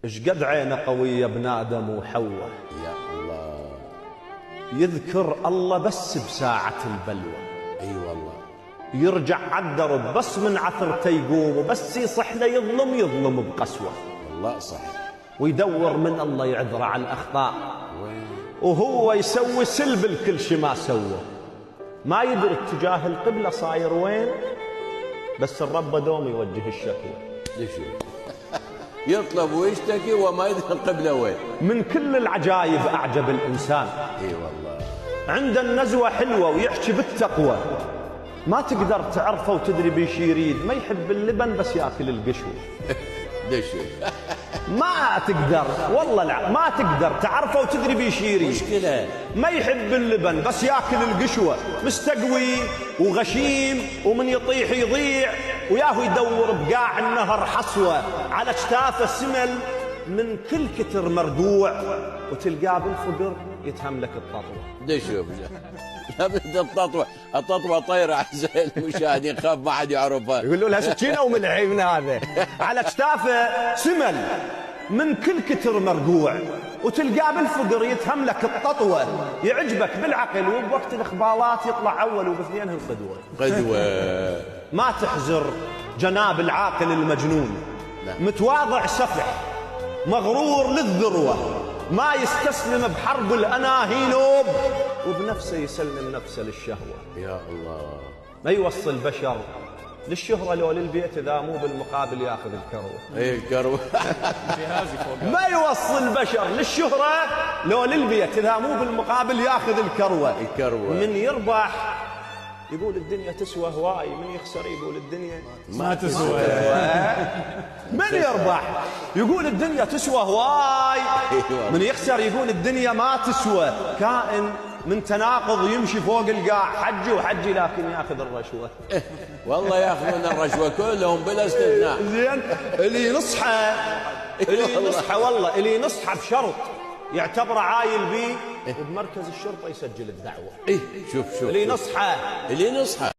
ايش قد عينه قوية ابن آدم وحواء، يا الله. يذكر الله بس بساعة البلوى. اي والله. يرجع عالدرب بس من عثرته يقوم، وبس يصح له يظلم بقسوة. والله صحيح. ويدور من الله يعذره على الأخطاء، وهو يسوي سلب الكل شي ما سوى. ما يدري اتجاه القبلة صاير وين، بس الرب دوم يوجه الشكوى. ليش يطلب ويشتكي وما يدري القبلة وين. من كل العجائب أعجب الإنسان. اي والله. عنده النزوة حلوة ويحكي بالتقوى، ما تقدر تعرفه وتدري بيش يريد. ما يحب اللبن بس ياكل القشوة. ليش ما تقدر والله ما تقدر تعرفه وتدري بيش يريد. مشكلة. ما يحب اللبن بس ياكل القشوة، مستقوي وغشيم ومن يطيح يضيع، وياهو يدور بقاع النهر حصوة، على اجتافه سمل من كل كتر مرقوع، وتلقاه بالفقر يتهم لك التطوة. ليش التطوة طايرة أعزائي المشاهدين، خاف ما حد يعرفها. يقول له لها سكينة وملعي من هذا. على اجتافه سمل من كل كتر مرقوع، وتلقاه بالفقر يتهم لك التطوة. يعجبك بالعقل وبوقت الإخبالات يطلع أول وباثنينه القدوة. قدوة. ما تحزر جناب العاقل المجنون، متواضع سفح مغرور للذروة، ما يستسلم بحرب الأناهي نوب، وبنفسه يسلم نفسه للشهوة. يا الله. ما يوصل بشر للشهرة لو للبيت، إذا مو بالمقابل ياخذ الكروة. اي الكروة. ما يوصل بشر للشهرة لو للبيت، إذا مو بالمقابل ياخذ الكروة. الكروة. من يربح يقول الدنيا تسوى هواي، من يخسر يقول الدنيا ما تسوى. من يربح يقول الدنيا تسوى هواي، من يخسر يقول الدنيا ما تسوى. كائن من تناقض يمشي فوق القاع، حجي وحجي لكن ياخذ الرشوة. والله ياخذون الرشوة كلهم بلا استثناء. زين اللي نصحه والله اللي نصحه بشرط يعتبره عايل بيه، وبمركز الشرطة يسجل الدعوة. ايه شوف اللي نصحه